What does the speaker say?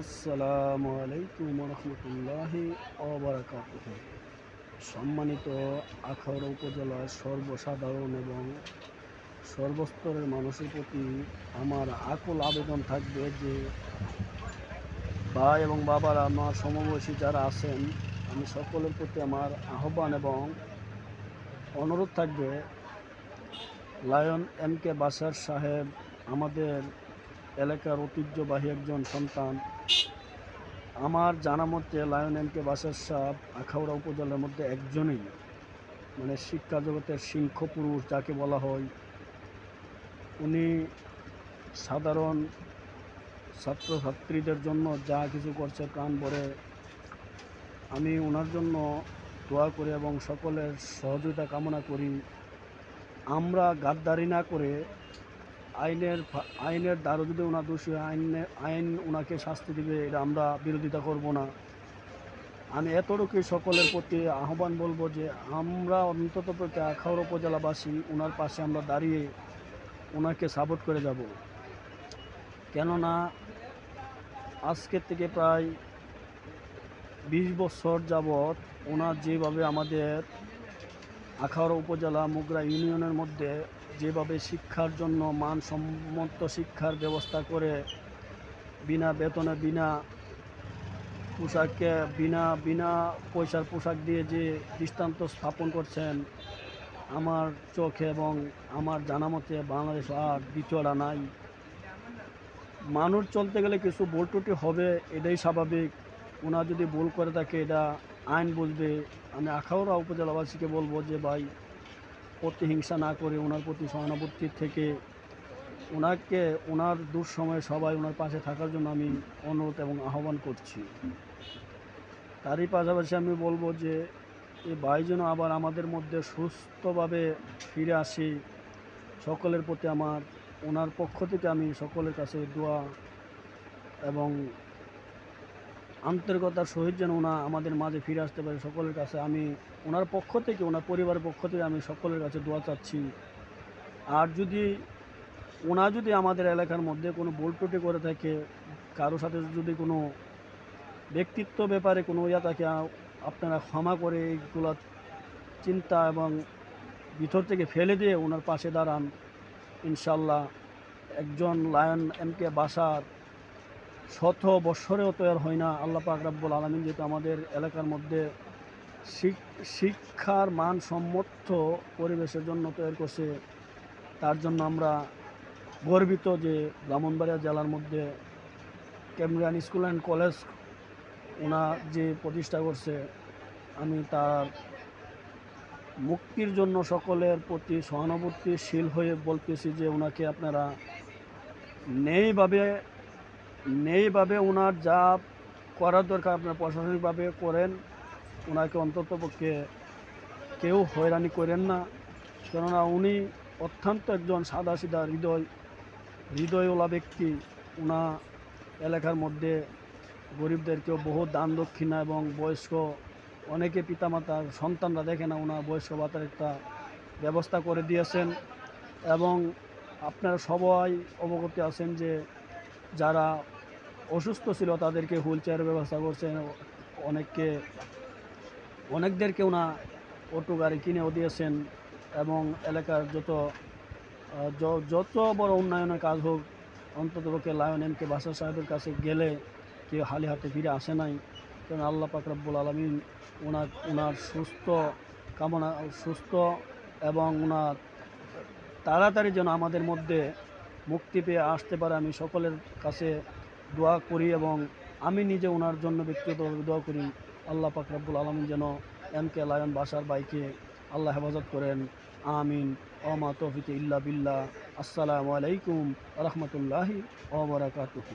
আসসালামু আলাইকুম রহমতুল্লাহি ওয়া সম্মানিত আখাউড়া উপজেলার সর্বসাধারণ এবং সর্বস্তরের মানুষের প্রতি আমার আকুল আবেদন থাকবে যে ভাই এবং বাবারা, আমার সমবয়সী যারা আছেন, আমি সকলের প্রতি আমার আহ্বান এবং অনুরোধ থাকবে, লায়ন এম কে বাশার সাহেব আমাদের এলাকার ঐতিহ্যবাহী একজন সন্তান। আমার জানা মতে লায়ন এম কে বাশার সাহেব আখাউড়া উপজেলার মধ্যে একজনই, মানে শিক্ষা জগতের সিংহ পুরুষ যাকে বলা হয়। উনি সাধারণ ছাত্রছাত্রীদের জন্য যা কিছু করছে প্রাণ ভরে। আমি ওনার জন্য দোয়া করি এবং সকলের সহযোগিতা কামনা করি। আমরা গাদ্দারি না করে আইনের দ্বারা যদি ওনার দোষী আইন ওনাকে শাস্তি দিবে, এটা আমরা বিরোধিতা করব না। আমি এতটুকুই সকলের প্রতি আহ্বান বলবো যে আমরা অন্তত প্রতি আখাউড়া উপজেলাবাসী ওনার পাশে আমরা দাঁড়িয়ে ওনাকে সাপোর্ট করে যাব। কেননা আজকের থেকে প্রায় 20 বছর যাবৎ ওনার যেভাবে আমাদের আখাউড়া উপজেলা মুগরা ইউনিয়নের মধ্যে যেভাবে শিক্ষার জন্য মানসম্মত শিক্ষার ব্যবস্থা করে, বিনা বেতনে বিনা পোশাককে বিনা পয়সার পোশাক দিয়ে যে দৃষ্টান্ত স্থাপন করছেন, আমার চোখে এবং আমার জানা মতে বাংলাদেশ আর দ্বিতীয়টা নাই। মানুষ চলতে গেলে কিছু ভুল ত্রুটি হবে, এটাই স্বাভাবিক। ওনার যদি ভুল করে থাকে এটা আইন বুঝবে। আমি আখাউড়া উপজেলাবাসীকে বলবো যে ভাই, প্রতিহিংসা না করে ওনার প্রতি সহানুভূতি থেকে ওনাকে ওনার দুঃসময়ে সবাই ওনার পাশে থাকার জন্য আমি অনুরোধ এবং আহ্বান করছি। তারই পাশাপাশি আমি বলবো যে এই ভাই যেন আবার আমাদের মধ্যে সুস্থভাবে ফিরে আসি। সকলের প্রতি আমার ওনার পক্ষ থেকে আমি সকলের কাছে দোয়া এবং আন্তরিকতার সহিত যেন ওনা আমাদের মাঝে ফিরে আসতে পারে, সকলের কাছে আমি ওনার পক্ষ থেকে, ওনার পরিবারের পক্ষ থেকে আমি সকলের কাছে দোয়া চাচ্ছি। আর যদি আমাদের এলাকার মধ্যে কোনো ভুল ত্রুটি করে থাকে, কারোর সাথে যদি কোনো ব্যক্তিত্ব ব্যাপারে কোনো থাকে, আপনারা ক্ষমা করে এইগুলো চিন্তা এবং ভিতর থেকে ফেলে দিয়ে ওনার পাশে দাঁড়ান। ইনশাল্লাহ একজন লায়ন এম কে বাশার শত বৎসরেও তৈরি হয় না। আল্লাহ পাক রব্বুল আলামিন যেহেতু আমাদের এলাকার মধ্যে শিক্ষার মানসম্মত পরিবেশের জন্য তৈরি করছে, তার জন্য আমরা গর্বিত যে ব্রাহ্মণবাড়িয়া জেলার মধ্যে ক্যামরিয়ান স্কুল অ্যান্ড কলেজ ওনা যে প্রতিষ্ঠা করছে। আমি তার মুক্তির জন্য সকলের প্রতি সহানুভূতিশীল হয়ে বলতেছি যে ওনাকে আপনারা নেইভাবে ওনার যা করার দরকার আপনারা প্রশাসনিকভাবে করেন। ওনাকে অন্ততপক্ষে কেউ হয়রানি করেন না, কেননা উনি অত্যন্ত একজন সাদাসিধা হৃদয়ওয়ালা ব্যক্তি। ওনা এলাকার মধ্যে গরিবদেরকেও বহু দান দক্ষিণা এবং বয়স্ক অনেকে পিতামাতার সন্তানরা দেখে না, ওনার বয়স্ক ভাতার একটা ব্যবস্থা করে দিয়েছেন। এবং আপনারা সবাই অবগত আছেন যে যারা অসুস্থ ছিল তাদেরকে হুইল চেয়ারের ব্যবস্থা করছেন। অনেকদেরকে ওনা অটো গাড়ি কিনেও দিয়েছেন। এবং এলাকার যত বড় উন্নয়নের কাজ হোক, অন্ততপক্ষে লায়ন এম কে বাশার সাহেবের কাছে গেলে কেউ খালি হাতে ফিরে আসে নাই। কারণ আল্লাহ পাক রব্বুল আলামিন ওনার সুস্থ এবং ওনার তাড়াতাড়ি যেন আমাদের মধ্যে মুক্তি পেয়ে আসতে পারে, আমি সকলের কাছে দোয়া করি এবং আমি নিজে ওনার জন্য ব্যক্তিগতভাবে দোয়া করি। আল্লাহ পাক রব্বুল আলামিন যেন এম কে লায়ন বাশার ভাইকে আল্লাহ হেফাজত করেন। আমিন। ওমা তৌফিক ইল্লা বিল্লাহ। আসসালামু আলাইকুম ওয়া রাহমাতুল্লাহি ওয়া বারাকাতুহু।